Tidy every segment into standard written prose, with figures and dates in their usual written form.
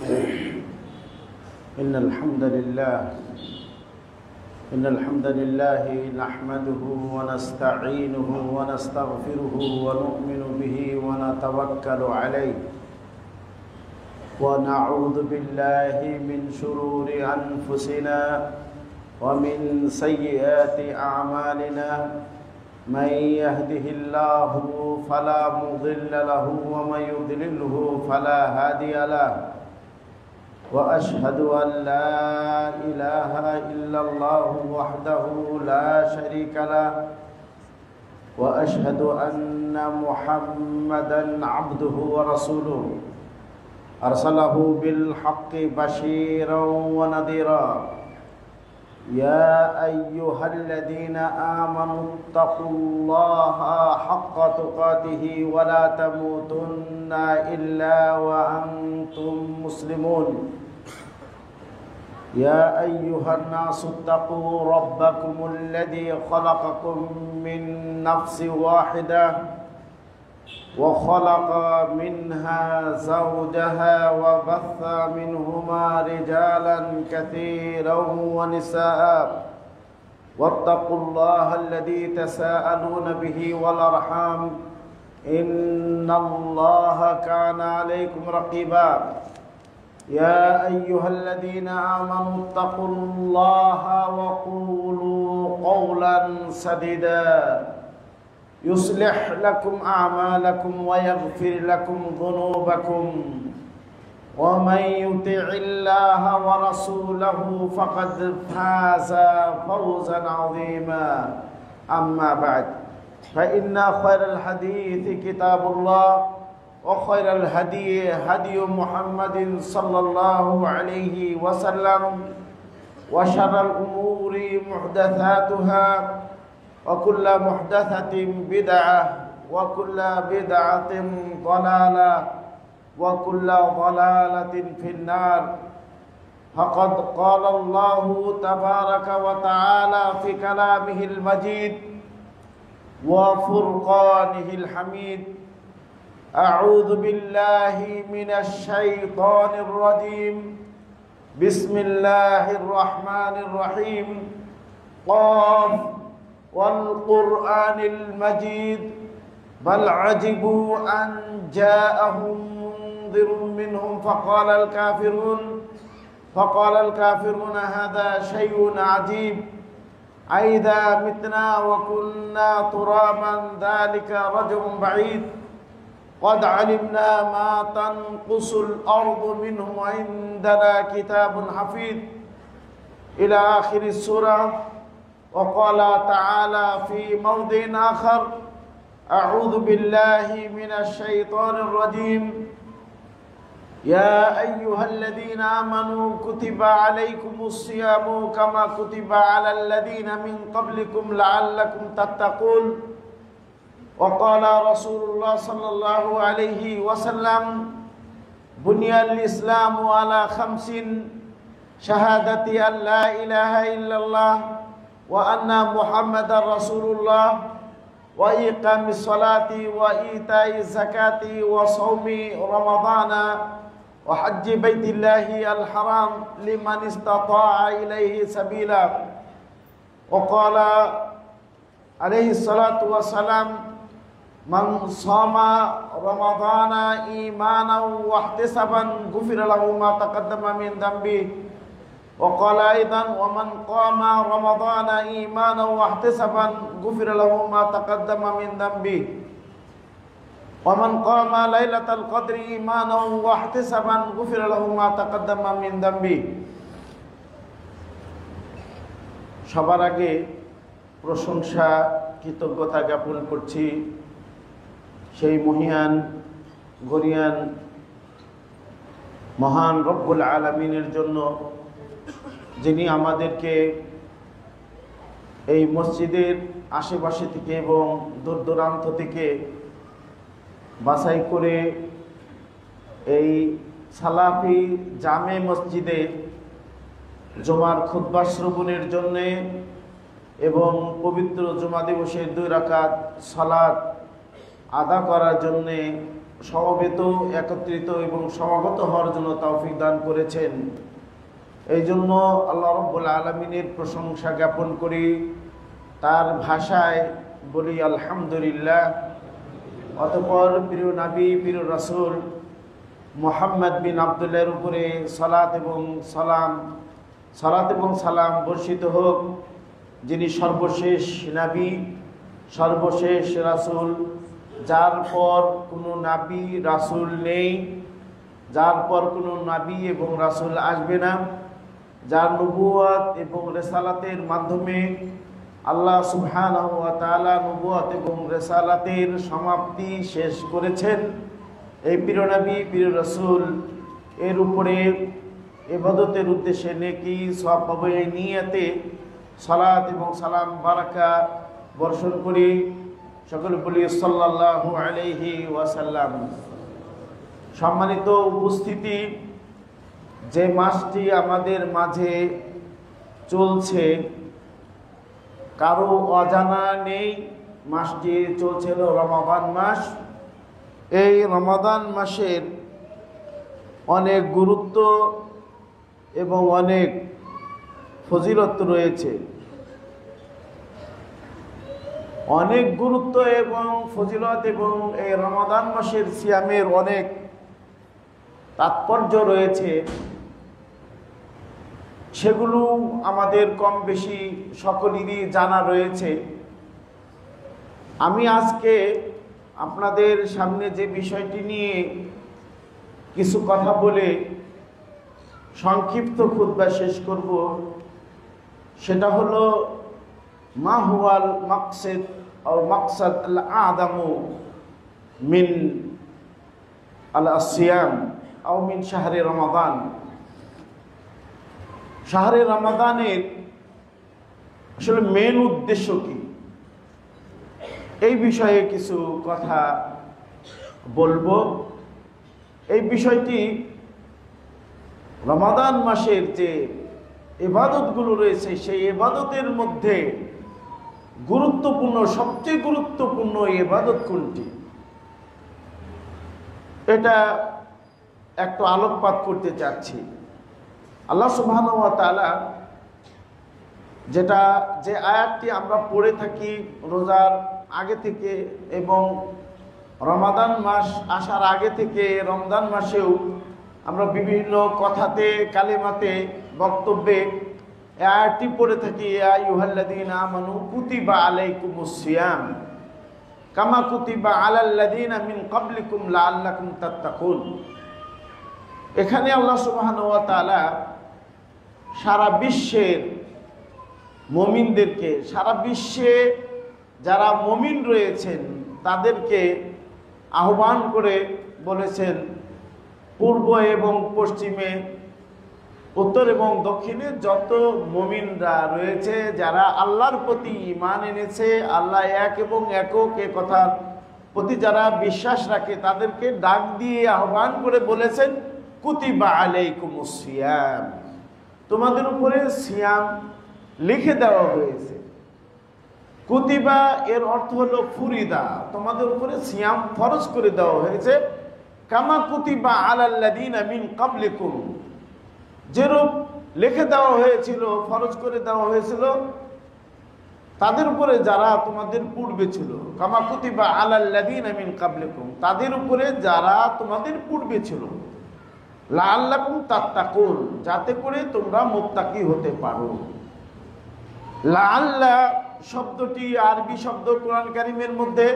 إن الحمد لله نحمده ونستعينه ونستغفره ونؤمن به ونتوكل عليه ونعوذ بالله من شرور أنفسنا ومن سيئات أعمالنا من يهده الله فلا مضل له ومن يضلله فلا هادي له وأشهد أن لا إله إلا الله وحده لا شريك له وأشهد أن محمدا عبده ورسوله أرسله بالحق بشيرا ونذيرا يا أيها الذين آمنوا اتقوا الله حق تقاته ولا تموتن إلا وأنتم مسلمون يا أيها الناس اتقوا ربكم الذي خلقكم من نفس واحدة وخلق منها زوجها وبث منهما رجالا كثيرا ونساء واتقوا الله الذي تساءلون به والأرحام إن الله كان عليكم رقيبا يا أيها الذين آمنوا اتقوا الله وقولوا قولا سديدا يصلح لكم أعمالكم ويغفر لكم ذنوبكم ومن يطع الله ورسوله فقد فاز فوزا عظيما أما بعد فإن خير الحديث كتاب الله وخير الهدي هدي محمد صلى الله عليه وسلم وشر الأمور محدثاتها وكل محدثة بدعة وكل بدعة ضلالة وكل ضلالة في النار فقد قال الله تبارك وتعالى في كلامه المجيد وفرقانه الحميد أعوذ بالله من الشيطان الرجيم بسم الله الرحمن الرحيم قاف والقرآن المجيد بل عجبوا أن جاءهم منذر منهم فقال الكافرون هذا شيء عجيب أئذا متنا وكنا ترابا ذلك رجع بعيد قد علمنا ما تنقص الأرض منهم عندنا كتاب حفيظ إلى آخر السورة. وقال تعالى في موضع آخر أعوذ بالله من الشيطان الرجيم يا أيها الذين آمنوا كتب عليكم الصيام كما كتب على الذين من قبلكم لعلكم تتقون. وقال رسول الله صلى الله عليه وسلم بني الإسلام على 5 شهادة أن لا إله إلا الله وأن محمد رسول الله وإقام الصلاة وإيتاء الزكاة وصوم رمضان وحج بيت الله الحرام لمن استطاع إليه سبيلا. وقال عليه الصلاة والسلام من صام رمضان إيمانا واحتسابا غفر له ما تقدم من ذنبه. وقال أيضا ومن قام رمضان إيمانا واحتسابا غفر له ما تقدم من ذنبه. ومن قام ليلة القدر إيمانا واحتسابا غفر له ما تقدم من ذنبه. সবার আগে প্রশংসা কৃতজ্ঞতা জ্ঞাপন করছি সেই মহিয়ান গরিয়ান মহান রব্বুল আলামিনের জন্য, যিনি আমাদেরকে এই মসজিদের আশেপাশে থেকে এবং দূর দূরান্ত থেকে বাছাই করে এই সালাফি জামে মসজিদে জুমার খুতবা শ্রবণের জন্যে এবং পবিত্র জুমা দিবসের 2 রাকাত সালাত আদা করার জন্যে সমবেত একত্রিত এবং সমাগত হওয়ার জন্য তৌফিক দান করেছেন। এই জন্য আল্লাহ রাব্বুল আলামিনের প্রশংসা জ্ঞাপন করি, তার ভাষায় বলি আলহামদুলিল্লাহ। অতঃপর প্রিয় নবী, প্রিয় রাসূল মুহাম্মদ বিন আবদুল্লাহর উপরে সালাত এবং সালাম বর্ষিত হোক, যিনি সর্বশেষ নবী, সর্বশেষ রাসূল, যার পর কোনো নবী রাসূল নেই, যার পর কোনো নবী এবং রাসূল আসবে না, যার নবুয়ত এবং রিসালাতের মাধ্যমে আল্লাহ সুবহানাহু ওয়া তাআলা নবুয়ত এবং রিসালাতের সমাপ্তি শেষ করেছেন। এই প্রিয় নবী, প্রিয় রাসূল এর উপরে ইবাদতের উদ্দেশ্যে নেকি সওয়াব এই নিয়তে সালাত এবং সালাম বারাকা বর্ষণ করি। সকলে বলি সাল্লাল্লাহু আলাইহি ওয়াসাল্লাম। সম্মানিত উপস্থিতি, যে মাসটি আমাদের মাঝে চলছে কারো অজানা নেই, মাসটি চলছিল রমাদান মাস। এই রমাদান মাসের অনেক গুরুত্ব এবং অনেক ফজিলত রয়েছে, অনেক গুরুত্ব এবং ফজিলত, এবং এই রমাদান মাসের সিয়ামের অনেক তাৎপর্য রয়েছে। সেগুলো আমাদের কম বেশি সকলেরই জানা রয়েছে। আমি আজকে আপনাদের সামনে যে বিষয়টি নিয়ে কিছু কথা বলে সংক্ষিপ্ত খুতবা শেষ করব, সেটা হলো মা হুয়াল মাকসাদ ও মাকসাদ আল আযামু মিন আল সিয়াম আও মিন শাহরে রমাদান। শাহরে রমাদানের আসলে মেন উদ্দেশ্য কি, এই বিষয়ে কিছু কথা বলবো। এই বিষয়টি রমাদান মাসের যে ইবাদতগুলো রয়েছে সেই ইবাদতের মধ্যে গুরুত্বপূর্ণ, সবচেয়ে গুরুত্বপূর্ণ ইবাদত কোনটি, এটা একটু আলোকপাত করতে চাচ্ছি। আল্লাহ সুবহানাহু ওয়া তাআলা যে আয়াতটি আমরা পড়ে থাকি রোজার আগে থেকে এবং রমাদান মাস আসার আগে থেকে, রমজান মাসেও আমরা বিভিন্ন কথাতে, কালেমাতে, বক্তব্যে আয়াতটি পড়ে থাকি, ইয়া আইয়ুহাল্লাযীনা আমানু কুতিবা আলাইকুমুস সিয়াম কামা কুতিবা আলাল্লাযীনা মিন ক্বাবলিকুম লাআল্লাকুম তাত্তাকুন। এখানে আল্লাহ সুবহানাহু ওয়া তাআলা সারা বিশ্বের মুমিনদেরকে, সারা বিশ্বে যারা মুমিন রয়েছেন তাদেরকে আহ্বান করে বলেছেন, পূর্ব এবং পশ্চিমে, উত্তর এবং দক্ষিণে যত মুমিনরা রয়েছে, যারা আল্লাহর প্রতি ঈমান এনেছে, আল্লাহ এক এবং একক এ কথার প্রতি যারা বিশ্বাস রাখে, তাদেরকে ডাক দিয়ে আহ্বান করে বলেছেন, কুতিবা আলাইকুমুস সিয়াম, তোমাদের উপরে সিয়াম লিখে দেওয়া হয়েছে। কুতিবা এর অর্থ হলো ফুরিদা, তোমাদের উপরে সিয়াম ফরজ করে দেওয়া হয়েছে। কামা কুতিবা আলাল্লাযীনা মিন ক্বাবলিকুম, যেরূপ লিখে দেওয়া হয়েছিল, ফরজ করে দেওয়া হয়েছিল তাদের উপরে যারা তোমাদের পূর্বে ছিল। কামা কুতিবা আলাল্লাযীনা মিন ক্বাবলিকুম, তাদের উপরে যারা তোমাদের পূর্বে ছিল। লাআল্লাকুম তাত্তাকুন, যাতে করে তোমরা মুত্তাকি হতে পারো। লাআল্লা শব্দটি আরবি শব্দ, কোরআন কারীমের মধ্যে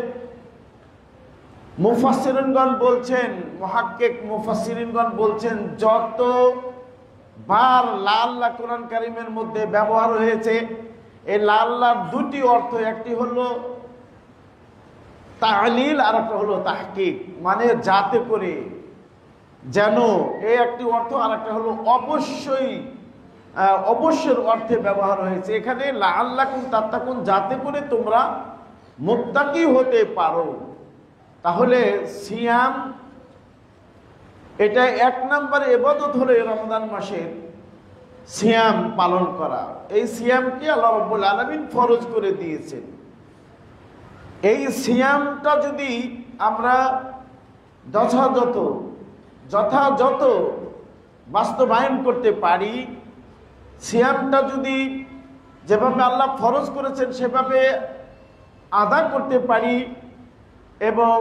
মুফাসসিরিনগণ বলছেন, মুহাক্কিক মুফাসসিরিনগণ বলছেন, যত বার লাআল্লা কোরআন কারীমের মধ্যে ব্যবহার হয়েছে, এই লাআল্লার দুটি অর্থ, একটি হলো তা'লিল আর একটা হলো তাহকিক, মানে যাতে করে, যেন, এই একটি অর্থ, আর একটা হলো অবশ্যই, অবশ্যের অর্থে ব্যবহার হয়েছে। এখানে লাআল্লাকুম তাত্তাকুন, যাতে করে তোমরা মুত্তাকি হতে পারো। তাহলে সিয়াম এটা এক নম্বরে ইবাদত হলো রমজান মাসের সিয়াম পালন করা। এই সিয়ামকে আল্লাহ রাব্বুল আলামিন ফরজ করে দিয়েছেন। এই সিয়ামটা যদি আমরা যথাযথ যথাযথ বাস্তবায়ন করতে পারি, সিয়ামটা যদি যেভাবে আল্লাহ ফরজ করেছেন সেভাবে আদা করতে পারি, এবং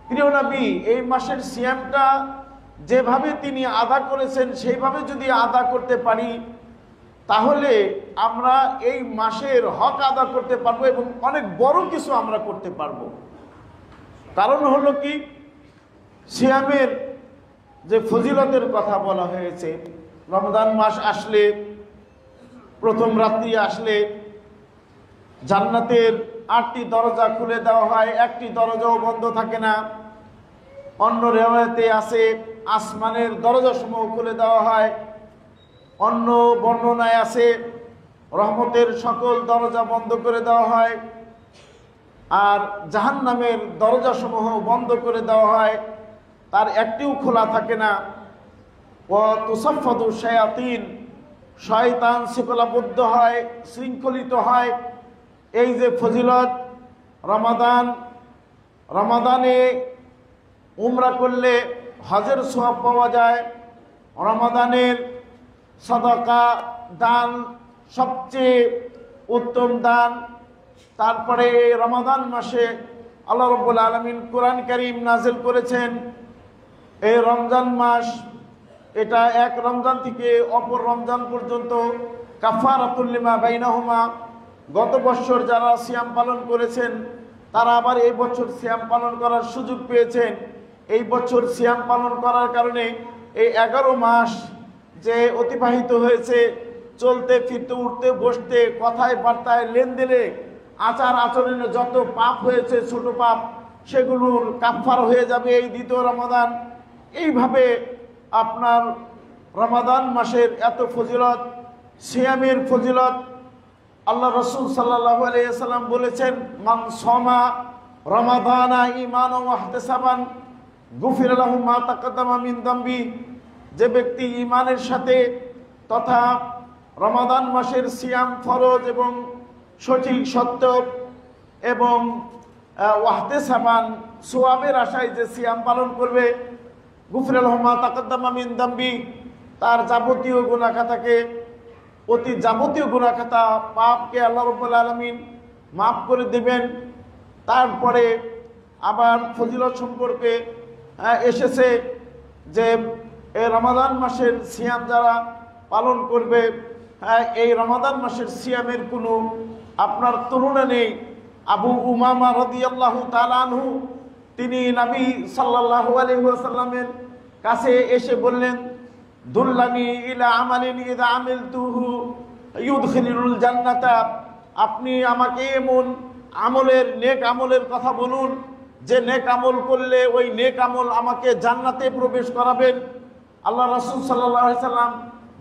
প্রিয় নবী এই মাসের সিয়ামটা যেভাবে তিনি আদা করেছেন সেইভাবে যদি আদা করতে পারি, তাহলে আমরা এই মাসের হক আদা করতে পারবো এবং অনেক বড় কিছু আমরা করতে পারবো। কারণ হলো কি, সিয়ামের যে ফজিলতের কথা বলা হয়েছে, রমজান মাস আসলে, প্রথম রাত্রি আসলে জান্নাতের 8টি দরজা খুলে দেওয়া হয়, একটি দরজাও বন্ধ থাকে না। অন্য রেওয়ায়েতে আছে আসমানের দরজাসমূহ খুলে দেওয়া হয়, অন্য বর্ণনায় আছে রহমতের সকল দরজা বন্ধ করে দেওয়া হয়, আর জাহান্নামের দরজাসমূহ বন্ধ করে দেওয়া হয়, তার একটিও খোলা থাকে না। ওয়া তুসাফফাদু শায়াতিন, শয়তান শৃঙ্খলাবদ্ধ হয়, শৃঙ্খলিত হয়। এই যে ফজিলত, রমাদানে উমরা করলে হজের সওয়াব পাওয়া যায়, রমাদানের সাদাকা দান সবচেয়ে উত্তম দান। তারপরে এই রমাদান মাসে আল্লাহ রাব্বুল আলামিন কোরআন কারীম নাযিল করেছেন। এই রমজান মাস, এটা এক রমজান থেকে অপর রমজান পর্যন্ত কাফারাতুল লিমা বাইনাহুমা, গত বছর যারা সিয়াম পালন করেছেন তারা আবার এই বছর সিয়াম পালন করার সুযোগ পেয়েছেন। এই বছর সিয়াম পালন করার কারণে এই 11 মাস যে অতিবাহিত হয়েছে, চলতে ফিরতে উঠতে বসতে কথায় বার্তায় লেনদেনে আচার আচরণে যত পাপ হয়েছে, ছোট পাপ, সেগুলোর কাফার হয়ে যাবে এই দ্বিতীয় রমাদান। এইভাবে আপনার রমাদান মাসের এত ফজিলত, সিয়ামের ফজিলত। আল্লাহ রাসূল সাল্লাল্লাহু আলাইহি ওয়াসাল্লাম বলেছেন, মান সামা রমাদানা ঈমানান ওয়া ইহতিসাবান গুফিরা লাহু মা তাকাদ্দামা মিন যামবি। যে ব্যক্তি ঈমানের সাথে তথা রমাদান মাসের সিয়াম ফরজ এবং সঠিক সত্য এবং ওয়াহতিসাবান সওয়াবের আশায় যে সিয়াম পালন করবে, গুফিরা লাহু মা তাকাদ্দামা মিন যামবি, তার যাবতীয় গুনাহ খাতাকে, অতি যাবতীয় গুনাহ খাতা পাপকে আল্লাহ রাব্বুল আলামিন মাফ করে দেবেন। তারপরে আবার ফজিলত সম্পর্কে এসেছে যে এই রমাদান মাসের সিয়াম যারা পালন করবে, এই রমাদান মাসের সিয়ামের কোনো আপনার তুলনা নেই। আবু উমামা রাদিয়াল্লাহু তাআলা আনহু, তিনি নবী সাল্লাল্লাহু আলাইহি ওয়াসাল্লামের কাছে এসে বললেন, দুল্লানি ইলা আমালিন ইযা আমিলতুহু ইউদখিলুল জান্নাতা, আপনি আমাকে এমন আমলের, নেক আমলের কথা বলুন যে নেক আমল করলে ওই নেক আমল আমাকে জান্নাতে প্রবেশ করাবেন। আল্লাহ রাসূল সাল্লাল্লাহু আলাইহি সাল্লাম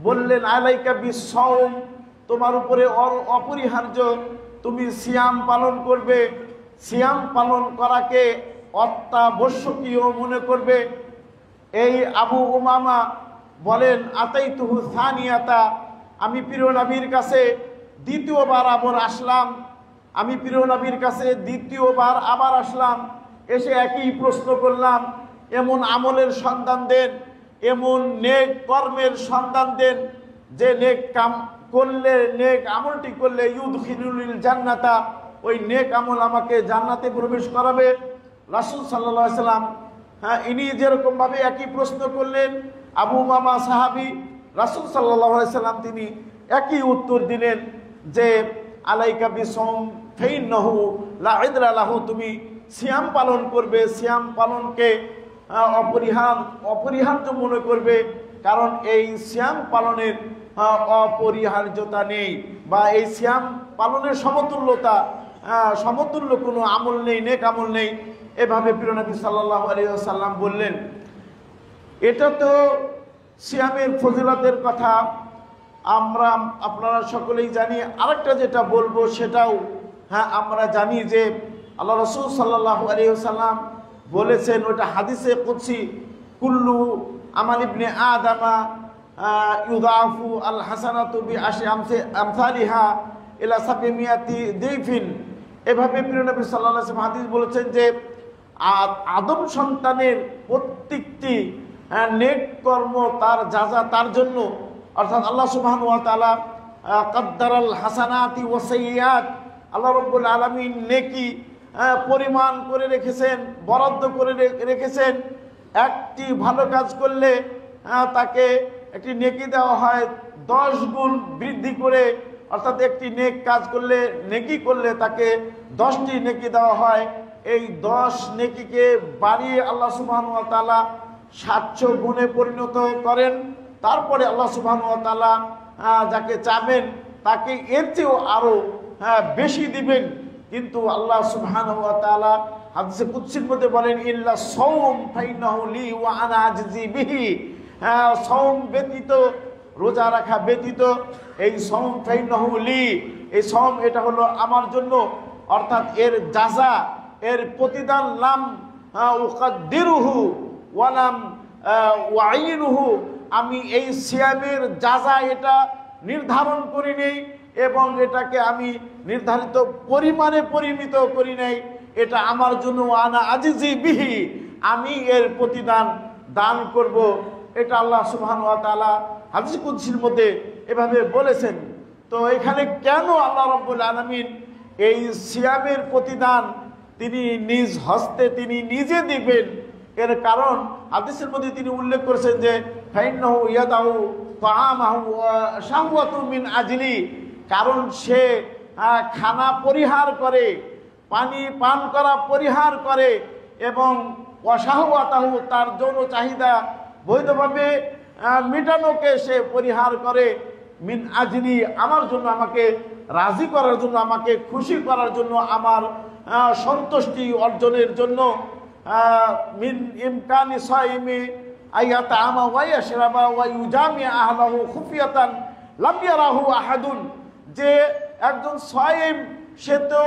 বললেন, আলাইকা বিসসাওম, তোমার উপরে অপরিহার্য তুমি সিয়াম পালন করবে। সিয়াম পালন করাকে অত্যাবশ্যকীয় মনে করবে। এই আবু উমামা বলেন, আতাইতুহু সানিয়াতা, আমি প্রিয় নবীর কাছে দ্বিতীয়বার আবার আসলাম। আমি প্রিয় নবীর কাছে দ্বিতীয়বার আবার আসলাম, এসে একই প্রশ্ন করলাম, এমন আমলের সন্ধান দেন, এমন নেক কর্মের সন্ধান দেন যে নেক কাম করলে, নেক আমলটি করলে ইউদখিলুল জান্নাতা, ওই নেক আমল আমাকে জান্নাতে প্রবেশ করাবে। রাসূল সাল্লাল্লাহু আলাইহি সাল্লাম, ইনি যেরকম ভাবে একই প্রশ্ন করলেন, আবু উমামা সাহাবী, রাসূল সাল্লাল্লাহু আলাইহি সাল্লাম তিনি একই উত্তর দিলেন যে আলাইকা বিসওম ফাইন্নাহু লা ইদরা লাহু, তুমি সিয়াম পালন করবে, সিয়াম পালনকে অপরিহার্য মনে করবে, কারণ এই সিয়াম পালনের অপরিহার্যতা নেই, বা এই সিয়াম পালনের সমতুল্য কোনো আমল নেই, নেক আমল নেই। এভাবে প্রিয় নবী সাল্লাল্লাহু আলাইহি ওয়াসাল্লাম বললেন। এটা তো সিয়ামের ফজিলতের কথা আপনারা সকলেই জানি। আরেকটা যেটা বলবো সেটাও আমরা জানি যে আল্লাহ রাসূল সাল্লাল্লাহু আলাইহি ওয়াসাল্লাম বলেছেন, ওটা হাদিসে কুদসি, কুল্লু আমাল ইবনে আদামা ইউদাফু আল হাসানাতু বিআশরি আমসালিহা ইলা 700 দিফিন। এভাবে প্রিয় নবী সাল্লাল্লাহু আলাইহি ওয়াসাল্লাম হাদিস বলেছেন যে আদম সন্তানের প্রত্যেকটি নেক কর্ম তার যাজা তার জন্য, অর্থাৎ আল্লাহ সুবহানাহু ওয়া তাআলা কাদ্দারাল হাসানাতি ওয়া সাইয়্যাত, আল্লাহ রাব্বুল আলামিন নেকি পরিমাণ করে রেখেছেন, বরাদ্দ করে রেখেছেন। একটি ভালো কাজ করলে তাকে একটি নেকি দেওয়া হয় 10 গুণ বৃদ্ধি করে, অর্থাৎ একটি নেক কাজ করলে, নেকি করলে তাকে 10টি নেকি দেওয়া হয়। এই 10 নেকিকে বাড়িয়ে আল্লাহ সুবহানাহু ওয়া তাআলা 700 গুণে পরিণত করেন। তারপরে আল্লাহ সুবহানাহু ওয়া তাআলা যাকে চাবেন তাকে এর চেয়েও আরো বেশি দিবেন। কিন্তু আল্লাহ সুবহানাহু ওয়া তাআলা হাদিসে কুদসির মধ্যে বলেন, ইল্লা সাওম ফাইন্নাহু লি ওয়া আনা আজজি বিহি, সাওম ব্যতীত, রোজা রাখা ব্যতীত, এই সাওম ফাইন্নাহু লি, এই সাওম এটা হলো আমার জন্য, অর্থাৎ এর যাজা, এর প্রতিদান লাম উকাদ্দিরুহু ওয়া লাম ওয়াইনুহু, আমি এই সিয়ামের যাজা এটা নির্ধারণ করি নেই এবং এটাকে আমি নির্ধারিত পরিমাণে পরিমিত করি নাই, এটা আমার জন্য আনা আজিজি বিহি, আমি এর প্রতিদান দান করব। এটা আল্লাহ সুবহানাহু ওয়া তাআলা হাদিস কুদসির মধ্যে এভাবে বলেছেন। তো এখানে কেন আল্লাহ রাব্বুল আলামিন এই সিয়ামের প্রতিদান তিনি নিজ হস্তে তিনি নিজে দিবেন, এর কারণ হাদিসের মধ্যে তিনি উল্লেখ করেছেন যে ফাইন্নাহু ইয়াদাউ তাআমাহু ওয়া শাহওয়াতু মিন আজলি, কারণ সে খানা পরিহার করে, পানি পান করা পরিহার করে এবং ওয়াশাহওয়াতাহু, তার যৌন চাহিদা বৈধভাবে মেটানোকে সে পরিহার করে, মিন আজলি, আমার জন্য, আমাকে রাজি করার জন্য, আমাকে খুশি করার জন্য, আমার সন্তুষ্টি অর্জনের জন্য। মিন ইমকানি সাইমি আইয়াতামা ওয়া ইয়াশরাবা ওয়া ইউজামি আহলাহু খুফিয়াতান লাম ইয়ারাহু আহাদুন, যে একজন সাইম সে তো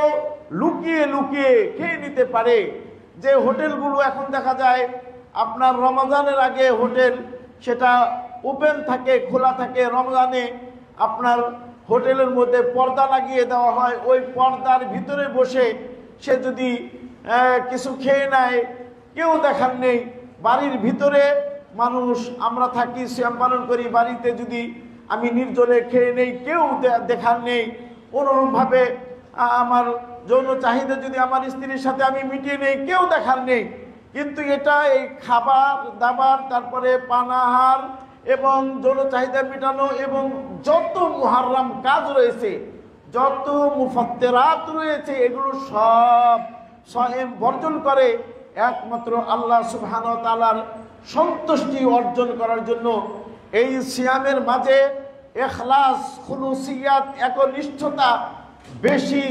লুকিয়ে লুকিয়ে খেয়ে নিতে পারে। যে হোটেলগুলো এখন দেখা যায় আপনার রমজানের আগে হোটেল সেটা ওপেন থাকে, খোলা থাকে, রমজানে আপনার হোটেলের মধ্যে পর্দা লাগিয়ে দেওয়া হয়, ওই পর্দার ভিতরে বসে সে যদি কিছু খেয়ে নেয় কেউ দেখার নেই। বাড়ির ভিতরে মানুষ আমরা থাকি, সিয়াম পালন করি, বাড়িতে যদি আমি নির্জনে খেয়ে নেই কেউ দেখার নেই। অনুরূপভাবে আমার যৌন চাহিদা যদি আমার স্ত্রীর সাথে আমি মিটিয়ে নেই কেউ দেখার নেই। কিন্তু এটা এই খাবার দাবার, তারপরে পানাহার এবং যৌন চাহিদা মেটানো এবং যত মুহাররাম কাজ রয়েছে, যত মুফাত্তেরাত রয়েছে, এগুলো সব সায়েম বর্জন করে একমাত্র আল্লাহ সুবহানাহু ওয়া তাআলার সন্তুষ্টি অর্জন করার জন্য। এই সিয়ামের মাঝে ইখলাস, খুলুসিয়াত, একনিষ্ঠতা বেশি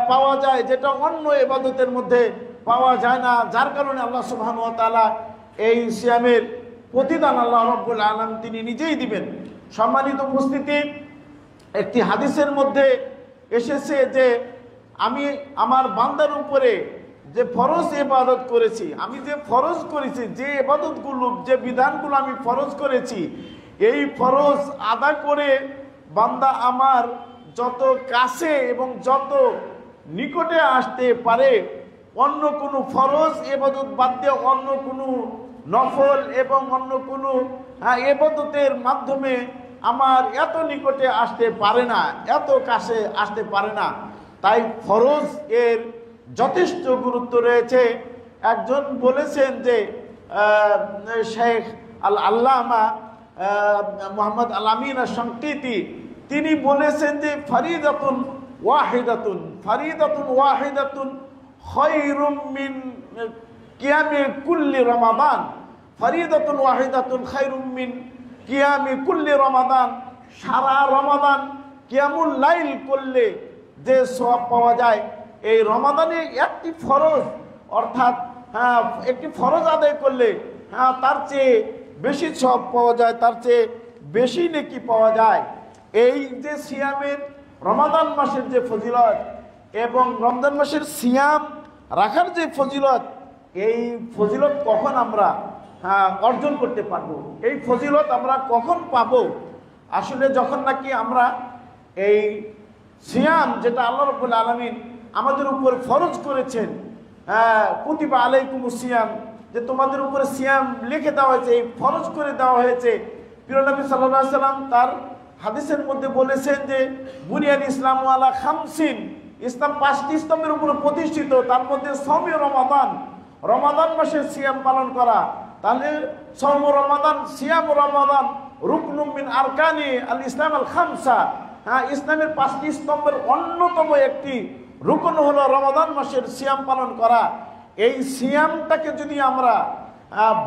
পাওয়া যায়, যেটা অন্য ইবাদতের মধ্যে পাওয়া যায় না। যার কারণে আল্লাহ সুবহানাহু ওয়া তাআলা এই সিয়ামের প্রতিদান আল্লাহ রাব্বুল আলামিন তিনি নিজেই দিবেন। সম্মানিত উপস্থিতি, একটি হাদিসের মধ্যে এসেছে যে আমি আমার বান্দার উপরে যে ফরজ ইবাদত করেছি, আমি যে ফরজ করেছি, যে ইবাদতগুলো, যে বিধানগুলো আমি ফরজ করেছি, এই ফরজ আদা করে বান্দা আমার যত কাছে এবং যত নিকটে আসতে পারে, অন্য কোনো ফরজ ইবাদত বাদ দিয়ে অন্য কোনো নফল এবং অন্য কোনো ইবাদতের মাধ্যমে আমার এত নিকটে আসতে পারে না, এত কাছে আসতে পারে না। তাই ফরজ এর যথেষ্ট গুরুত্ব রয়েছে। একজন বলেছেন যে শেখ আল্লামা মুহাম্মদ আল-আমিন আশ-শানকিতি, তিনি বলেছেন যে ফারিদাতুন ওয়াহিদাতুন খায়রুম মিন কিয়ামি কুল্লি রমাদান, ফারিদাতুন ওয়াহিদাতুন খায়রুম মিন কিয়ামি কুল্লি রমাদান। সারা রমাদান কিয়ামুল লাইল করলে যে সওয়াব পাওয়া যায়, এই রমাদানে একটি ফরজ, অর্থাৎ একটি ফরজ আদায় করলে তার চেয়ে বেশি সওয়াব পাওয়া যায়, তার চেয়ে বেশি নেকি পাওয়া যায়। এই যে সিয়ামের রমাদান মাসের যে ফজিলত এবং রমজান মাসের সিয়াম রাখার যে ফজিলত, এই ফজিলত কখন আমরা অর্জন করতে পারবো, এই ফজিলত আমরা কখন পাবো? আসলে যখন নাকি আমরা এই সিয়াম, যেটা আল্লাহ রাব্বুল আলামিন আমাদের উপর ফরজ করেছেন, কুতিবা আলাইকুমুস সিয়াম, যে তোমাদের উপরে সিয়াম লিখে দেওয়া হয়েছে, ফরজ করে দেওয়া হয়েছে। প্রিয় নবী সাল্লাল্লাহু আলাইহি সাল্লাম তার হাদিসের মধ্যে বলেছেন যে বুনিয়াল ইসলামু আলা খামসিন, ইসলাম 5টি স্তম্ভের উপরে প্রতিষ্ঠিত, তার মধ্যে সওমে রমাদান, রমাদান মাসের সিয়াম পালন করা। তাহলে সওম রমাদান, সিয়াম রমাদান রুকনুম মিন আরকানি আল ইসলাম আল খামসা। ইসলামের 5টি স্তম্ভের অন্যতম একটি রুকন হলো রমাদান মাসের সিয়াম পালন করা। এই সিয়ামটাকে যদি আমরা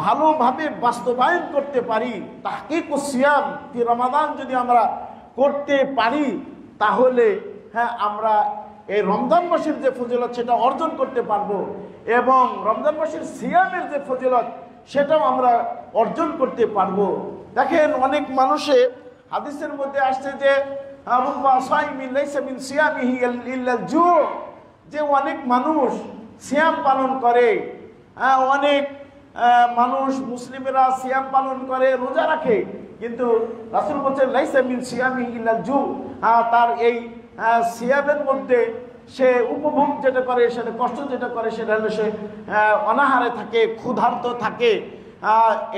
ভালোভাবে বাস্তবায়ন করতে পারি, তাহকিকুস সিয়াম ফি রমাদান যদি আমরা করতে পারি, তাহলে আমরা এই রমজান মাসের যে ফজিলত সেটা অর্জন করতে পারবো, এবং রমজান মাসের সিয়ামের যে ফজিলত সেটাও আমরা অর্জন করতে পারবো। দেখেন, অনেক মানুষে হাদিসের মধ্যে আসছে যে রুব্বা সাইমিন লাইসা মিন সিয়ামিহি ইল্লাল জু, যে অনেক মানুষ সিয়াম পালন করে, অনেক মানুষ মুসলিমেরা সিয়াম পালন করে, রোজা রাখে, কিন্তু রাসূল বলেন লাইসা মিন সিয়ামিহি ইল্লাল জু, তার এই সিয়ামের মধ্যে সে উপভোগ যেটা করে, সেটা কষ্ট যেটা করে, সেটা হলো সে অনাহারে থাকে, ক্ষুধার্ত থাকে।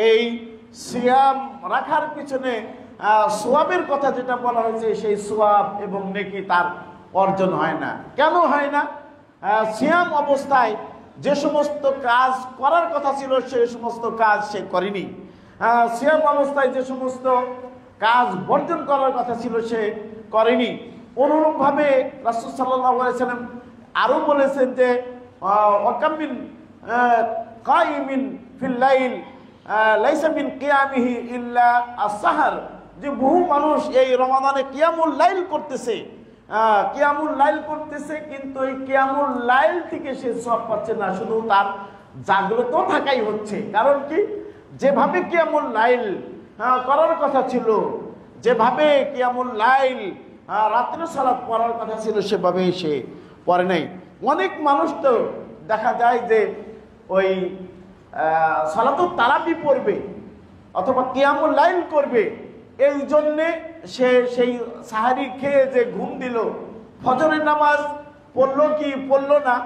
এই সিয়াম রাখার পিছনে সোয়াবের কথা যেটা বলা হয়েছে, সেই সোয়াব এবং নেকি তার অর্জন হয় না। কেন হয় না? সিয়াম অবস্থায় যে সমস্ত কাজ করার কথা ছিল সেই সমস্ত কাজ সে করেনি। সিয়াম অবস্থায় যে সমস্ত কাজ বর্জন করার কথা ছিল সে করেনি। অনুরূপভাবে রাসূল সাল্লাল্লাহু আলাইহি সাল্লাম আরও বলেছেন যে ওয়াকামিন কাইমিন ফিল লাইল লাইসা মিন কিয়ামিহি ইল্লা আস-সাহর, যে বহু মানুষ এই রমাদানে কিয়ামুল লাইল করতেছে, কিয়ামুল লাইল করতেছে, কিন্তু এই কিয়ামুল লাইল থেকে সে সওয়াব পাচ্ছে না, শুধু তার জাগ্রত থাকাই হচ্ছে। কারণ কি? যেভাবে কিয়ামুল লাইল করার কথা ছিল, যেভাবে কিয়ামুল লাইল রাত্রে সালাত পড়ার কথা ছিল, সেভাবেই সে পড়ে নাই। অনেক মানুষ তো দেখা যায় যে ওই সালাতুত তারাবি পড়বে অথবা কিয়ামুল লাইল করবে, এই জন্যে সে সেই সাহারি খেয়ে যে ঘুম দিল, ফজরের নামাজ পড়লো কি পড়লো না,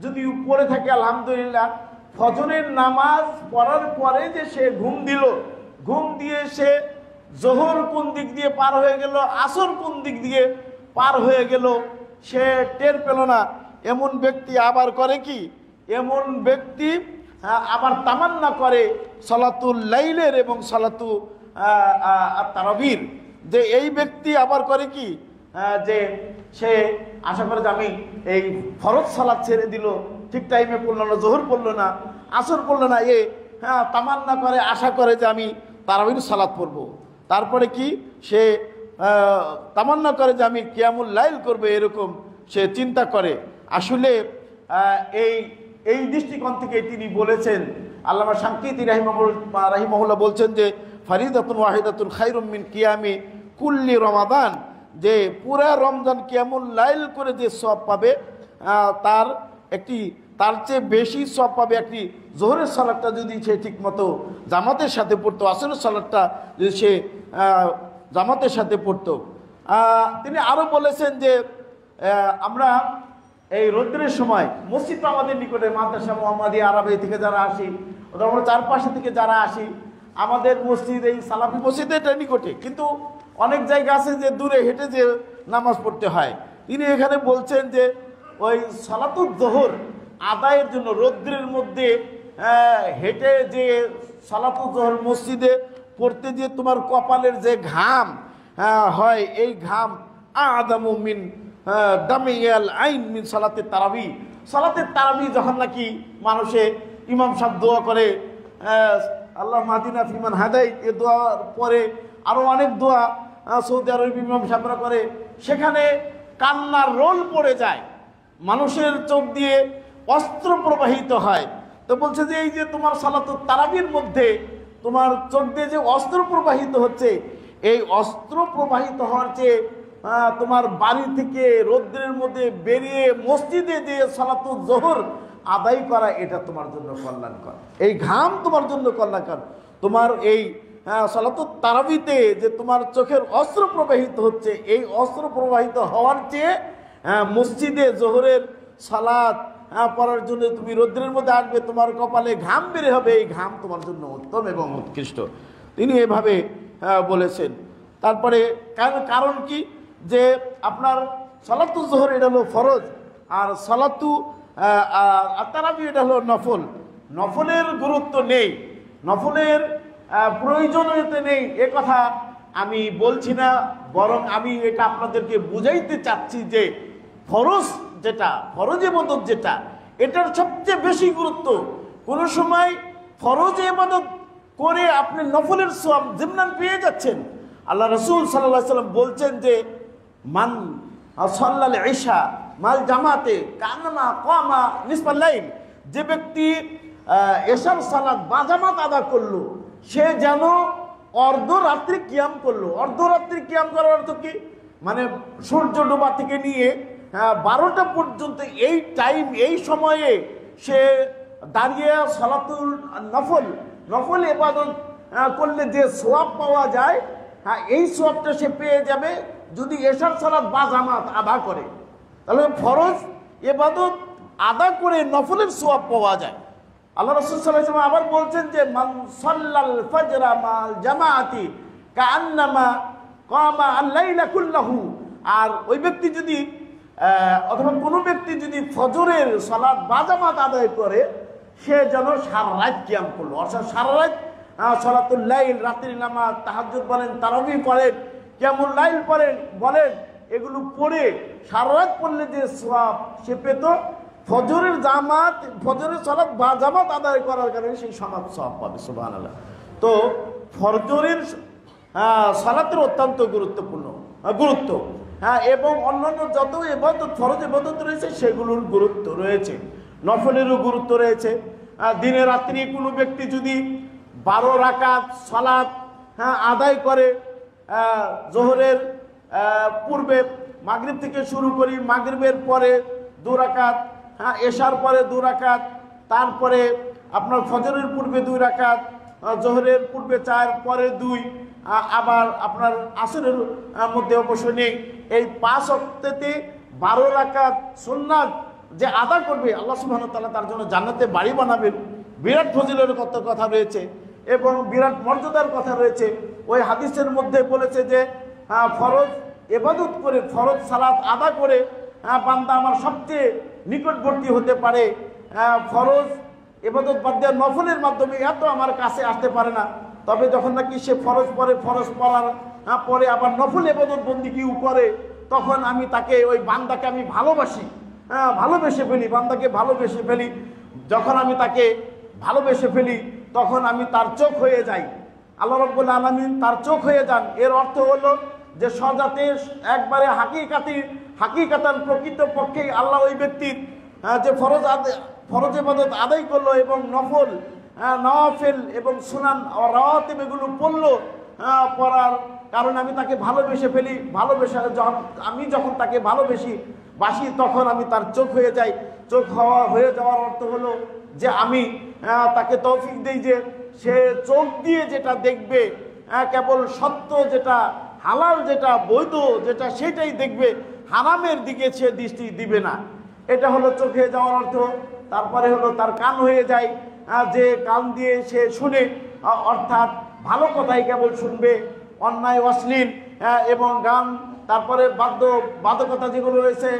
যদি পড়ে থাকে আলহামদুলিল্লাহ, ফজরের নামাজ পড়ার পরে যে সে ঘুম দিল, ঘুম দিয়ে সে জোহর কোন দিক দিয়ে পার হয়ে গেল, আসর কোন দিক দিয়ে পার হয়ে গেল, সে টের পেল না। এমন ব্যক্তি আবার করে কি, এমন ব্যক্তি আবার তামান্না করে সালাতুল লাইলের এবং সালাতু তারাবির, যে এই ব্যক্তি আবার করে কি, যে সে আশা করে যে আমি এই ফরজ সালাত ছেড়ে দিল, ঠিক টাইমে পড়লো না, জোহর পড়লো না, আসর পড়লো না, তামান্না করে, আশা করে যে আমি তারাবির সালাত পড়বো। তারপরে কি সে তামান্না করে যে আমি কিয়ামুল লাইল করবে, এরকম সে চিন্তা করে। আসলে এই দৃষ্টিকোণ থেকে তিনি বলেছেন, আল্লামা শানকিতি রাহিমাহুল্লাহ বলছেন যে ফারিদাতুন ওয়াহিদাতুন খায়রুম মিন কিয়ামি কুল্লি রমাদান, যে পুরা রমজান কিয়ামুল লাইল করে যে সওয়াব পাবে, তার চেয়ে বেশি সওয়াব পাবে একটি জোহরের সালাতটা যদি সে ঠিক মতো জামাতের সাথে পড়তো, আসরের সালাতটা যদি সে জামাতের সাথে পড়তো। তিনি আরও বলেছেন যে আমরা এই রৌদ্রের সময় মসজিদ আমাদের নিকটে, মাদ্রাসা মুহাম্মাদিয়া আরাবিয়া থেকে যারা আসি, আমরা চারপাশে থেকে যারা আসি, আমাদের মসজিদ এই সালাফি মসজিদ এটা নিকটে, কিন্তু অনেক জায়গা আছে যে দূরে হেঁটে যে নামাজ পড়তে হয়। তিনি এখানে বলছেন যে ওই সালাতুল জোহর আদায়ের জন্য রৌদ্রের মধ্যে হেঁটে যে সালাতুল জোহর মসজিদে পড়তে যে তোমার কপালের যে ঘাম হয়, এই ঘাম আদামু মিন দামিয়াল আইন মিন সালাতে তারাবি। সালাতে তারাবি যখন নাকি মানুষে ইমাম সাহেব দোয়া করে আল্লাহ মাদিনা ফিমান হাদাই, এ দোয়ার পরে আরও অনেক দোয়া সৌদি আরব ইমাম সাহেবরা করে, সেখানে কান্নার রোল পড়ে যায়, মানুষের চোখ দিয়ে অস্ত্র প্রবাহিত হয়। তো বলছে যে এই যে তোমার সালাতুত তারাবির মধ্যে তোমার চোখ দিয়ে যে অস্ত্র প্রবাহিত হচ্ছে, এই অস্ত্র প্রবাহিত হওয়ার চেয়ে তোমার বাড়ি থেকে রৌদ্রের মধ্যে বেরিয়ে মসজিদে যে সালাতুল জোহর আদায় করা, এটা তোমার জন্য কল্যাণকর। এই ঘাম তোমার জন্য কল্যাণকর। তোমার এই সালাতুত তারাবিতে যে তোমার চোখের অস্ত্র প্রবাহিত হচ্ছে, এই অস্ত্র প্রবাহিত হওয়ার চেয়ে মসজিদে জোহরের সালাত পরার জন্য তুমি রৌদ্রের মধ্যে আসবে, তোমার কপালে ঘাম বের হবে, এই ঘাম তোমার জন্য উত্তম এবং উৎকৃষ্ট। তিনি এভাবে বলেছেন। তারপরে কারণ কি, যে আপনার সালাতু যোহর এটা হলো ফরজ, আর সালাতু তারাবি এটা হলো নফল। নফলের গুরুত্ব নেই, নফলের প্রয়োজনীয়তা নেই এ কথা আমি বলছি না, বরং আমি এটা আপনাদেরকে বুঝাইতে চাচ্ছি যে ফরজ যেটা, ফরজ ইবাদত যেটা, এটার সবচেয়ে বেশি গুরুত্ব। কোন সময় ফরজ ইবাদত করে আপনি নফলের সওয়াব জিম্মান পেয়ে যাচ্ছেন। আল্লাহ রাসূল সাল্লাল্লাহু আলাইহি ওয়াসাল্লাম বলছেন যে মান সাল্লাল ইশা মাল জামাতে কান্নামা কামা নিসফাল লাইল, যে ব্যক্তি এশার সালাত বা জামাত আদা করলো সে যেন অর্ধরাত্রি কিয়াম করলো। অর্ধরাত্রি কিয়াম করার অর্থ কি, মানে সূর্য ডোবা থেকে নিয়ে 12টা পর্যন্ত এই টাইম, এই সময়ে সে দাঁড়িয়ে সালাতুল নফল ইবাদত করলে যে সওয়াব পাওয়া যায়, এই সওয়াবটা সে পেয়ে যাবে যদি এশার সালাত বা জামাত আদা করে। তাহলে ফরজ ইবাদত আদা করে নফলের সওয়াব পাওয়া যায়। আল্লাহ রাসূল সাল্লাল্লাহু আলাইহি ওয়াসাল্লাম আবার বলছেন যে মান সাল্লাল ফাজরা মাল জামাআতি কাআন্নামা কামা আল-লাইলা কুল্লাহু, আর ওই ব্যক্তি যদি অথবা কোনো ব্যক্তি যদি ফজরের সালাত বা জামাত আদায় করে সে যেন সারা রাত কিয়াম করলো। অর্থাৎ সারা রাত সালাতুল লাইল, রাত্রির নামাজ, তাহাজ্জুদ বলেন, তারাবি পড়েন, কিয়ামুল লাইল বলেন, এগুলো পড়ে সারা রাত পড়লে যে সওয়াব সে পেত, ফজরের সালাত বা জামাত আদায় করার কারণে সেই সমান সওয়াব পাবে। সুবহানাল্লাহ। তো ফজরের সালাতের অত্যন্ত গুরুত্ব, এবং অন্যান্য যত ইবাদত, ফরজ ইবাদত রয়েছে সেগুলোর গুরুত্ব রয়েছে, নফলেরও গুরুত্ব রয়েছে। দিনে রাত্রি কোনো ব্যক্তি যদি 12 রাকাত সালাত আদায় করে, জোহরের পূর্বে মাগরিব থেকে শুরু করি, মাগরিবের পরে 2 রাকাত, এশার পরে 2 রাকাত, তারপরে আপনার ফজরের পূর্বে 2 রাকাত, জোহরের পূর্বে 4, পরে 2, আবার আপনার আসরের মধ্যে অবশ্য নেই। এই 5 ওয়াক্তেতে 12 রাকাত সুন্নাত যে আদা করবে, আল্লাহ সুবহানাহু ওয়া তাআলা তার জন্য জান্নাতে বাড়ি বানাবেন। বিরাট ফজিলতের কথা রয়েছে এবং বিরাট মর্যাদার কথা রয়েছে। ওই হাদিসের মধ্যে বলেছে যে ফরজ ইবাদত করে, ফরজ সালাত আদা করে বান্দা আমার সবচেয়ে নিকটবর্তী হতে পারে। ফরজ ইবাদত বাদ দিয়ে নফলের মাধ্যমে এত আমার কাছে আসতে পারে না। তবে যখন নাকি সে ফরজ পড়ে, ফরজ পড়ার পরে আবার নফল ইবাদত বন্দেগীও করে, তখন আমি তাকে, ওই বান্দাকে আমি ভালোবাসি, ভালোবেসে ফেলি, বান্দাকে ভালোবেসে ফেলি। যখন আমি তাকে ভালোবেসে ফেলি তখন আমি তার চোখ হয়ে যাই। আল্লাহ রাব্বুল আলামিন তার চোখ হয়ে যান। এর অর্থ হলো যে সজাতে একবারে হাকিকাতান প্রকৃতপক্ষে আল্লাহ ওই ব্যক্তির যে ফরজ ইবাদত আদায় করলো এবং নওয়াফিল এবং সুনান ও রাওয়াতিব এগুলো পড়লো, পড়ার কারণে আমি তাকে ভালোবেসে ফেলি। আমি যখন তাকে বাসি তখন আমি তার চোখ হয়ে যাই। চোখ হয়ে যাওয়ার অর্থ হলো যে আমি তাকে তৌফিক দেই যে সে চোখ দিয়ে যেটা দেখবে, কেবল সত্য যেটা, হালাল যেটা, বৈধ যেটা, সেটাই দেখবে, হারামের দিকে সে দৃষ্টি দিবে না। এটা হলো চোখ হয়ে যাওয়ার অর্থ। তারপরে হলো তার কান হয়ে যায়, যে কান দিয়ে সে শুনে, অর্থাৎ ভালো কথাই কেবল শুনবে, অন্যায় অশ্লীল এবং গান, তারপরে বাদ্যকতা যেগুলো রয়েছে,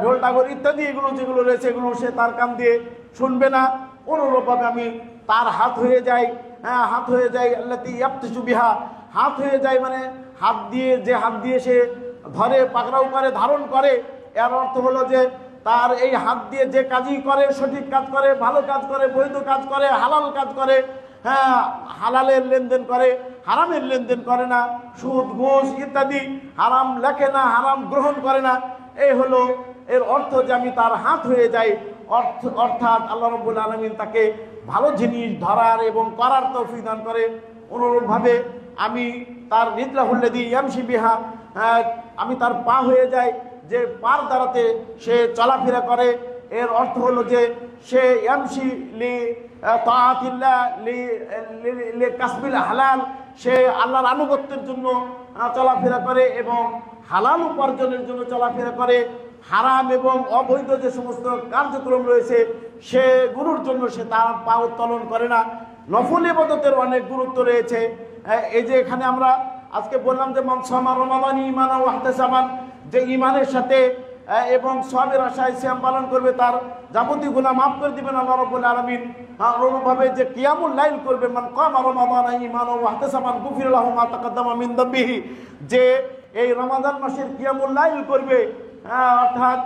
ঢোল ডাগর ইত্যাদি যেগুলো রয়েছে এগুলো সে তার কান দিয়ে শুনবে না। অনুরূপভাবে আমি তার হাত হয়ে যাই, আল্লাতী ইয়াবতিশু বিহা, হাত হয়ে যায় মানে হাত দিয়ে সে ধরে, পাকড়াও করে, ধারণ করে। এর অর্থ হলো যে তার এই হাত দিয়ে যে কাজই করে, সঠিক কাজ করে, ভালো কাজ করে, বৈধ কাজ করে, হালাল কাজ করে, হালালের লেনদেন করে, হারামের লেনদেন করে না, সুদ ঘুষ ইত্যাদি হারাম লেখে না, হারাম গ্রহণ করে না। এই হলো এর অর্থ যে আমি তার হাত হয়ে যাই। অর্থাৎ আল্লাহ রাব্বুল আলামিন তাকে ভালো জিনিস ধরার এবং করার তৌফিক দান করে। অনুরূপভাবে আমি তার রিজলাহুল্লাযী ইয়ামশি বিহা, আমি তার পা হয়ে যাই, যে পার দ্বারাতে সে চলাফেরা করে। এর অর্থ হলো যে সে ইয়ামশি লি তাআতিল্লাহ লি কাসবিল হালাল, সে আল্লাহর আনুগত্যের জন্য চলাফেরা করে এবং হালাল উপার্জনের জন্য চলাফেরা করে। হারাম এবং অবৈধ যে সমস্ত কার্যক্রম রয়েছে সেগুলোর জন্য সে তার পা উত্তোলন করে না। নফল ইবাদতের অনেক গুরুত্ব রয়েছে। এই যে এখানে আমরা আজকে বললাম যে মান সামা রমাদান ঈমানান ওয়া ইহতিসাবান, যে ঈমানের সাথে এবং সওয়াবের আশায় সিয়াম পালন করবে তার যাবতীয় গুনাহ মাফ করে দিবেন আল্লাহ রাব্বুল আলামিন। অনুরূপভাবে যে কিয়ামুল লাইল করবে, মান কামা রমাদান ঈমানান ওয়া ইহতিসাবান গুফিরা লাহু মা তাকাদ্দামা মিন যামবিহি, যে এই রমাদান মাসের কিয়ামুল লাইল করবে অর্থাৎ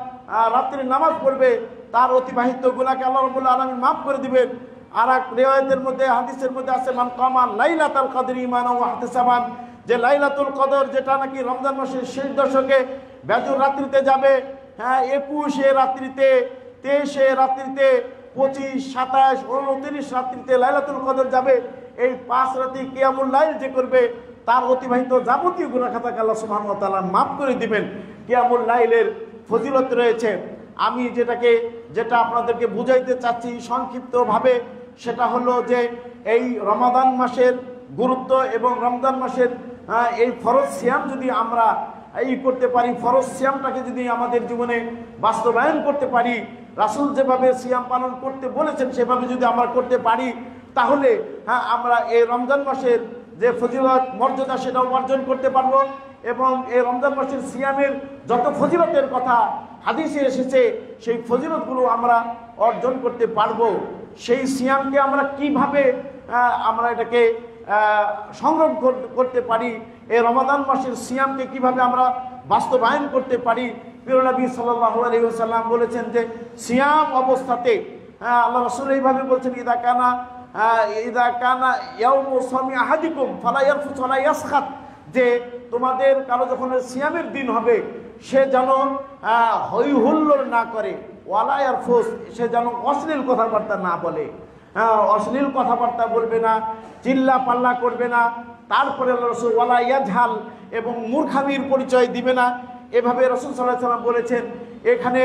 রাত্রি নামাজ পড়বে, তার অতিবাহিত গুনাহকে আল্লাহ রাব্বুল আলামিন মাফ করে দিবেন। আর এক রিওয়ায়াতের মধ্যে হাদিসের মধ্যে আছে মান কামা লাইলাতুল কদর ঈমানান ওয়া ইহতিসাবান, যে লাইলাতুল কদর যেটা নাকি রমজান মাসের শেষ দশকে বেজর রাত্রিতে যাবে, 21 রাত্রিতে, 23 রাত্রিতে, 25, 27, 29 রাত্রিতে লাইলাতুল কদর যাবে। এই 5 রাতে কিয়ামুল লাইল যে করবে তার অতিবাহিত যাবতীয় গুনাহ খাতাকে আল্লাহ সুবহানাহু ওয়া তাআলা মাফ করে দিবেন। কিয়ামুল লাইলের ফজিলত রয়েছে। আমি যেটা আপনাদেরকে বুঝাইতে চাচ্ছি সংক্ষিপ্তভাবে, সেটা হলো যে এই রমাদান মাসের গুরুত্ব এবং রমজান মাসের এই ফরজ সিয়াম যদি আমরা করতে পারি, ফরজ সিয়ামটাকে যদি আমাদের জীবনে বাস্তবায়ন করতে পারি, রাসূল যেভাবে সিয়াম পালন করতে বলেছেন সেভাবে যদি আমরা করতে পারি, তাহলে আমরা এই রমজান মাসের যে ফজিলত মর্যাদা সেটাও অর্জন করতে পারবো। এবং এই রমজান মাসের সিয়ামের যত ফজিলতের কথা হাদিসে এসেছে সেই ফজিলতগুলো আমরা অর্জন করতে পারবো। সেই সিয়ামকে আমরা কিভাবে আমরা এটাকে সংগ্রহ করতে পারি, এই রমাদান মাসের সিয়ামকে কিভাবে আমরা বাস্তবায়ন করতে পারি, প্রিয় নবী সাল্লাল্লাহু আলাইহি ওয়াসাল্লাম বলেছেন যে সিয়াম অবস্থাতে আল্লাহ রাসূল এইভাবে বলছেন ইদা কানা ইয়াউমু সামি আহাদিকুম ফালা ইয়ারফুস ওয়ালা ইয়াসখাত, যে তোমাদের কারো যখন সিয়ামের দিন হবে সে যেন হই হুল্লোড় না করে, ওয়ালা ইয়ারফুস, সে যেন অশ্লীল কথাবার্তা না বলে, অশ্লীল কথাবার্তা বলবে না, চিল্লা পাল্লা করবে না, তারপরে রাসূল ওয়ালা ইয়াজহাল, এবং মূর্খামির পরিচয় দিবে না। এভাবে রাসূল সাল্লাল্লাহু আলাইহি ওয়াসাল্লাম বলেছেন। এখানে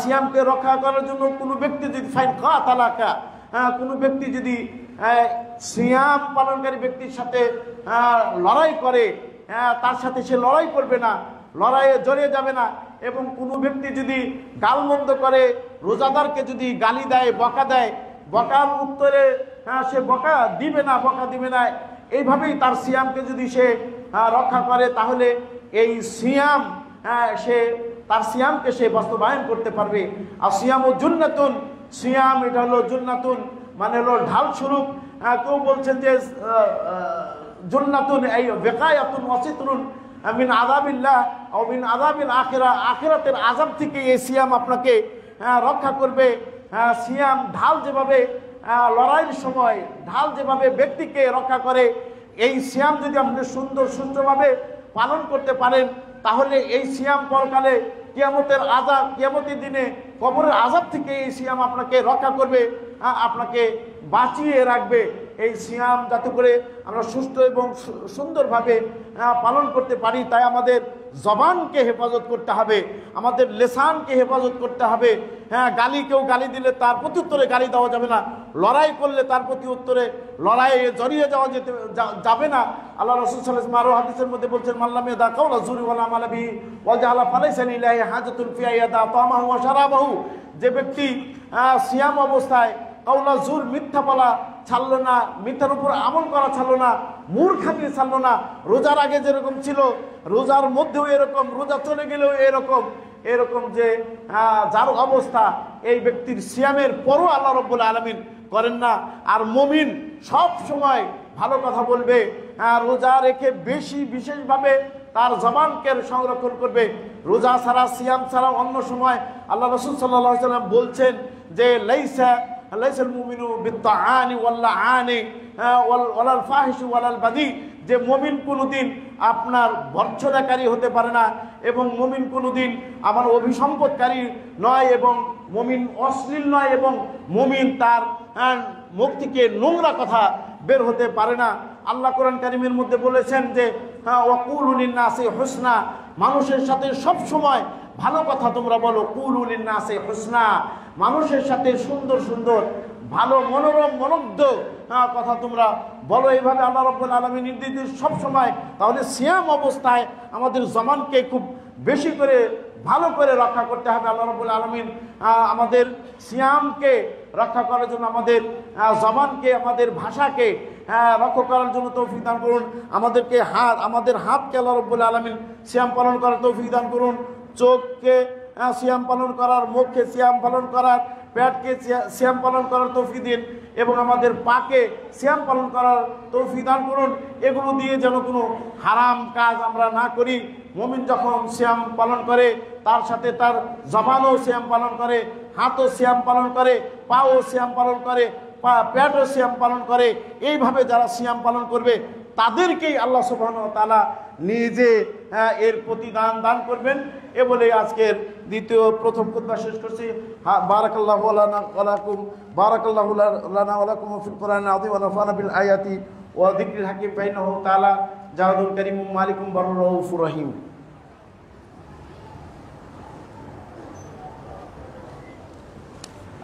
সিয়ামকে রক্ষা করার জন্য কোনো ব্যক্তি যদি ফাইন কাতালাকা, কোনো ব্যক্তি যদি সিয়াম পালনকারী ব্যক্তির সাথে লড়াই করে, তার সাথে সে লড়াই করবে না, লড়াইয়ে জড়িয়ে যাবে না। এবং কোনো ব্যক্তি যদি গালমন্দ করে, রোজাদারকে যদি গালি দেয়, বকা দেয়, বকার উত্তরে সে বকা দিবে না, এইভাবেই তার সিয়ামকে যদি সে রক্ষা করে, তাহলে এই সিয়াম তার সিয়ামকে সে বাস্তবায়ন করতে পারবে। আর সিয়াম ও জুন্নাতুন, সিয়াম এটা হলো জুন্নাতুন মানে হলো ঢাল স্বরূপ। কেউ বলছেন যে জুন্নাতুন এই বেকায়াতুন ওয়াসিতুন মিন আযাবিল্লাহ আও মিন আযাবিল আখিরাহ, আখিরাতের আযাব থেকে এই সিয়াম আপনাকে রক্ষা করবে। সিয়াম ঢাল যেভাবে লড়াইয়ের সময় ঢাল যেভাবে ব্যক্তিকে রক্ষা করে, এই সিয়াম যদি আপনি সুন্দরভাবে পালন করতে পারেন, তাহলে এই সিয়াম পরকালে কিয়ামতের দিনে কবরের আযাব থেকে এই সিয়াম আপনাকে রক্ষা করবে, আপনাকে বাঁচিয়ে রাখবে। এই সিয়াম যাতে করে আমরা সুস্থ এবং সুন্দরভাবে পালন করতে পারি, তাই আমাদের জবানকে হেফাজত করতে হবে, আমাদের লেসানকে হেফাজত করতে হবে। কেউ গালি দিলে তার প্রতি উত্তরে গালি দেওয়া যাবে না, লড়াই করলে তার প্রতি উত্তরে লড়াইয়ে জড়িয়ে যাবে না। আল্লাহ রাসূল সাল্লাল্লাহু আলাইহি ওয়াসাল্লাম হাদিসের মধ্যে বলছেন মাল্লাম ইয়াদা কাওলা যুরি ওয়ালা আমালা বিহি ওয়া জাআলা ফালাইসা লিল্লাহি হাজাতুন ফি ইয়াদা তামাহু ওয়া শারাবাহু, যে ব্যক্তি সিয়াম অবস্থায় কাওলা জুর মিথ্যা বলা ছাড়লো না, মিথ্যার উপর আমল করা ছাড়লো না, মূর্খামি ছাড়লো না, রোজার আগে যেরকম ছিল রোজার মধ্যেও এরকম, রোজা চলে গেলেও এরকম যে যার অবস্থা, এই ব্যক্তির সিয়ামের পরও আল্লাহ রাব্বুল আলামিন করেন না। আর মুমিন সব সময় ভালো কথা বলবে, রোজা রেখে বিশেষভাবে তার জবানকে সংরক্ষণ করবে। রোজা ছাড়া, সিয়াম ছাড়া অন্য সময় আল্লাহ রাসূল সাল্লাল্লাহু আলাইহি ওয়াসাল্লাম বলছেন যে লাইসাল মুমিনু বিত্তাআনি ওয়াল্লাআনি ওয়ালাল ফাহিশি ওয়ালাল বাদি, যে মুমিন কোনোদিন আপনার ভর্ৎসনাকারী হতে পারে না, এবং মুমিন কোনোদিন আমার অভিসম্পদকারী নয়, এবং মুমিন অশ্লীল নয়, এবং মুমিন তার মুখ থেকে নোংরা কথা বের হতে পারে না। আল্লাহ কোরআন কারীমের মধ্যে বলেছেন যে ওয়াকুলু লিন-নাসি হুসনা, মানুষের সাথে সব সময় ভালো কথা তোমরা বলো। কুলু লিন-নাসি হুসনা, মানুষের সাথে সুন্দর ভালো মনোরম মনোজ্ঞ কথা তোমরা বলো। এইভাবে আল্লাহ রাব্বুল আলামিন নির্দেশ সব সময়। তাহলে সিয়াম অবস্থায় আমাদের জবানকে খুব বেশি করে ভালো করে রক্ষা করতে হবে। আল্লাহ রাব্বুল আলামিন আমাদের সিয়ামকে রক্ষা করার জন্য, আমাদের জবানকে, আমাদের ভাষাকে রক্ষা করার জন্য তৌফিক দান করুন। আমাদের হাতকে আল্লাহ রাব্বুল আলামিন সিয়াম পালন করার তৌফিক দান করুন। চোখকে সিয়াম পালন করার, মুখকে সিয়াম পালন করার, পেটকে সিয়াম পালন করার তৌফিক দিন এবং আমাদের পাকে সিয়াম পালন করার তৌফিক দান করুন। এগুলো দিয়ে যেন কোনো হারাম কাজ আমরা না করি। মুমিন যখন সিয়াম পালন করে তার সাথে তার জবানও সিয়াম পালন করে, হাতও সিয়াম পালন করে, পাও সিয়াম পালন করে, পেটও সিয়াম পালন করে। এইভাবে যারা সিয়াম পালন করবে তাদেরকেই আল্লাহ সুবহানাহু ওয়া তাআলা নিজে এর প্রতিদান দান করবেন। এ বলে আজকের প্রথম খুতবা শেষ করছি। বারাকাল্লাহু লানা ওয়া লাকুম, বারাকাল্লাহু লানা ওয়া লাকুম ফিল কোরআনিল আযীম ওয়া নাফা'না বিল আয়াতি ওয়া যিকরিল হাকীম ফাইন্নাহু তাআলা জাওয়াদুল কারীমুম মালিকুম বারুর রাউফুর রহিম।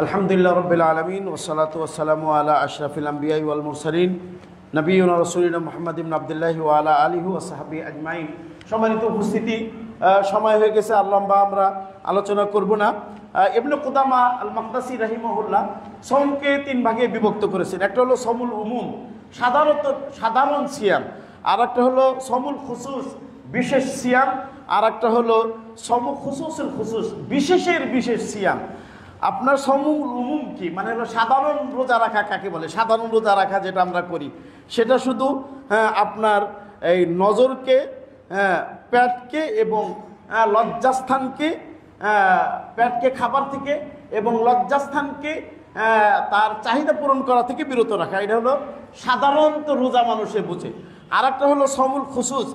আলহামদুলিল্লাহ রাব্বিল আলামিন ওয়াসসালাতু ওয়াসসালামু আলা আশরাফিল আমবিয়া ওয়াল মুরসালিন নবিয়ুনা রাসূলিনা মুহাম্মদ ইবনে আবদুল্লাহ ওয়া আলা আলিহি ওয়া সাহবিহি আজমাইন। সম্মানিত উপস্থিতি, সময় হয়ে গেছে, আর লম্বা আমরা আলোচনা করব না। ইবনে কুদামা আল মাকদাসি রাহিমাহুল্লাহ সওমকে 3 ভাগে বিভক্ত করেছেন। একটা হলো সমুল উমুম, সাধারণ সিয়াম, আর একটা হলো সমুল খুসুস, বিশেষ সিয়াম, আর একটা হলো সমু খুসুসুল খুসুস, বিশেষের বিশেষ সিয়াম। আপনার সমুল উমুম কি মানে হলো সাধারণ রোজা রাখা কাকে বলে? সাধারণ রোজা রাখা যেটা আমরা করি সেটা শুধু আপনার এই নজরকে, পেটকে এবং লজ্জাস্থানকে, পেটকে খাবার থেকে এবং লজ্জাস্থানকে তার চাহিদা পূরণ করা থেকে বিরত রাখা, এটা হলো সাধারণত রোজা মানুষে বুঝে। আর একটা হলো সমুল খুসুস,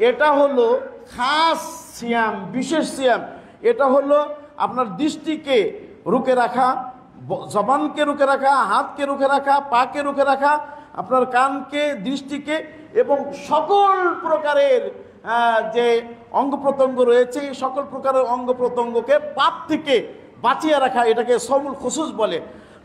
এটা হলো খাস সিয়াম, বিশেষ সিয়াম। এটা হলো আপনার দৃষ্টিকে রুখে রাখা, জবানকে রুখে রাখা, হাতকে রুখে রাখা, পাকে রুখে রাখা, আপনার কানকে, দৃষ্টিকে এবং সকল প্রকারের যে অঙ্গ প্রত্যঙ্গ রয়েছে এই সকল প্রকারের অঙ্গ প্রত্যঙ্গকে পাপ থেকে বাঁচিয়ে রাখা, এটাকে সমুল খুসুস বলে।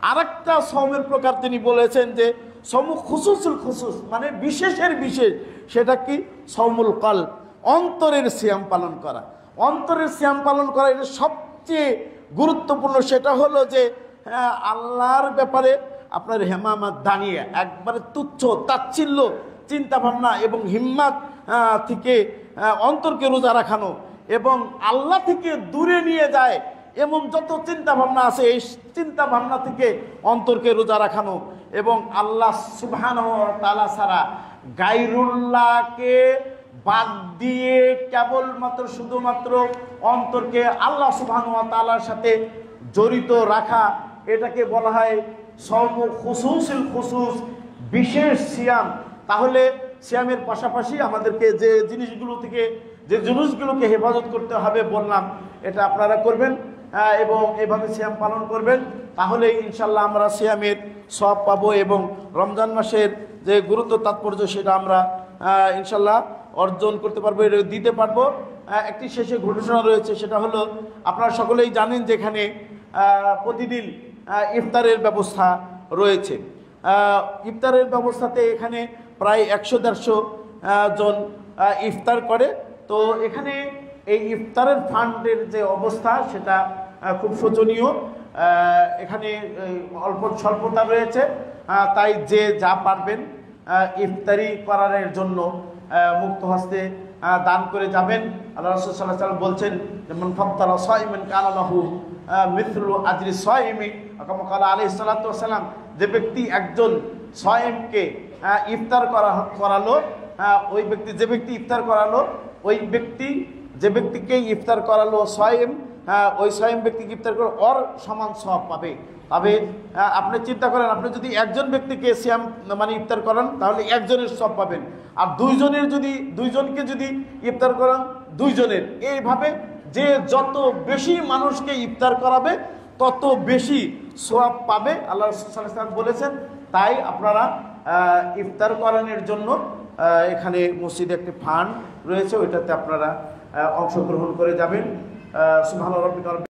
আরেকটা সওমের প্রকার তিনি বলেছেন যে সমু খুসুসুল খুসুস, মানে বিশেষের বিশেষ, সেটা কি? সওমুল কলব, অন্তরের সিয়াম পালন করা। অন্তরের সিয়াম পালন করা এটা সবচেয়ে গুরুত্বপূর্ণ। সেটা হলো যে আল্লাহর ব্যাপারে আপনার হেমামাত দাঁড়িয়ে একবারে তুচ্ছ তাচ্ছিল্য চিন্তাভাবনা এবং হিম্মত থেকে অন্তরকে রোজা রাখানো এবং আল্লাহ থেকে দূরে নিয়ে যায় এমন যত চিন্তাভাবনা আছে এই চিন্তাভাবনা থেকে অন্তরকে রোজা রাখানো এবং আল্লাহ সুবহানাহু ওয়া তাআলা ছাড়া গায়রুল্লাহকে বাদ দিয়ে কেবলমাত্র শুধুমাত্র অন্তরকে আল্লাহ সুবহানাহু ওয়া তাআলার সাথে জড়িত রাখা, এটাকে বলা হয় সওম খুসুসুল খুসুস, বিশেষ সিয়াম। তাহলে সিয়ামের পাশাপাশি আমাদেরকে যে জিনিসগুলোকে হেফাজত করতে হবে বললাম, এটা আপনারা করবেন এবং এভাবে সিয়াম পালন করবেন। তাহলে ইনশাল্লাহ আমরা সিয়ামের সওয়াব পাবো এবং রমজান মাসের যে গুরুত্ব তাৎপর্য সেটা আমরা ইনশাল্লাহ অর্জন করতে পারবো, এটা দিতে পারবো। একটি শেষে ঘোষণা রয়েছে, সেটা হলো আপনারা সকলেই জানেন যেখানে প্রতিদিন ইফতারের ব্যবস্থা রয়েছে। ইফতারের ব্যবস্থাতে এখানে প্রায় 100-150 জন ইফতার করে। তো এখানে এই ইফতারের ফান্ডের যে অবস্থা সেটা খুব শোচনীয়। এখানে অল্প স্বল্পতা রয়েছে, তাই যে যা পারবেন ইফতারি করার জন্য মুক্ত হস্তে দান করে যাবেন। আল্লাহ রাসূল সাল্লাল্লাহু আলাইহি ওয়াসাল্লাম বলছেন, মান ফাত্তারা সাইমান কানা লাহু মিথলু আজরি সাইমি, কামা ক্বালা আলাইহিস সালাতু ওয়াস সালাম। যে ব্যক্তি একজন সাইমকে ইফতার করালো, যে ব্যক্তি ইফতার করালো, যে ব্যক্তিকে ইফতার করালো সাইম, ওই সাইম ব্যক্তিকে ইফতার করে ওর সমান সওয়াব পাবে। তবে আপনি চিন্তা করেন, আপনি যদি একজন ব্যক্তিকে সিয়াম মানে ইফতার করান তাহলে একজনের সওয়াব পাবেন, আর দুইজনকে যদি ইফতার করান দুইজনের। এইভাবে যে যত বেশি মানুষকে ইফতার করাবে তত বেশি সওয়াব পাবে, আল্লাহ রাসূল সাল্লাল্লাহু আলাইহি ওয়াসাল্লাম বলেছেন। তাই আপনারা ইফতার করানোর জন্য এখানে মসজিদে একটি ফান্ড রয়েছে, ওইটাতে আপনারা অংশগ্রহণ করে যাবেন। সুবহান রাব্বিকা।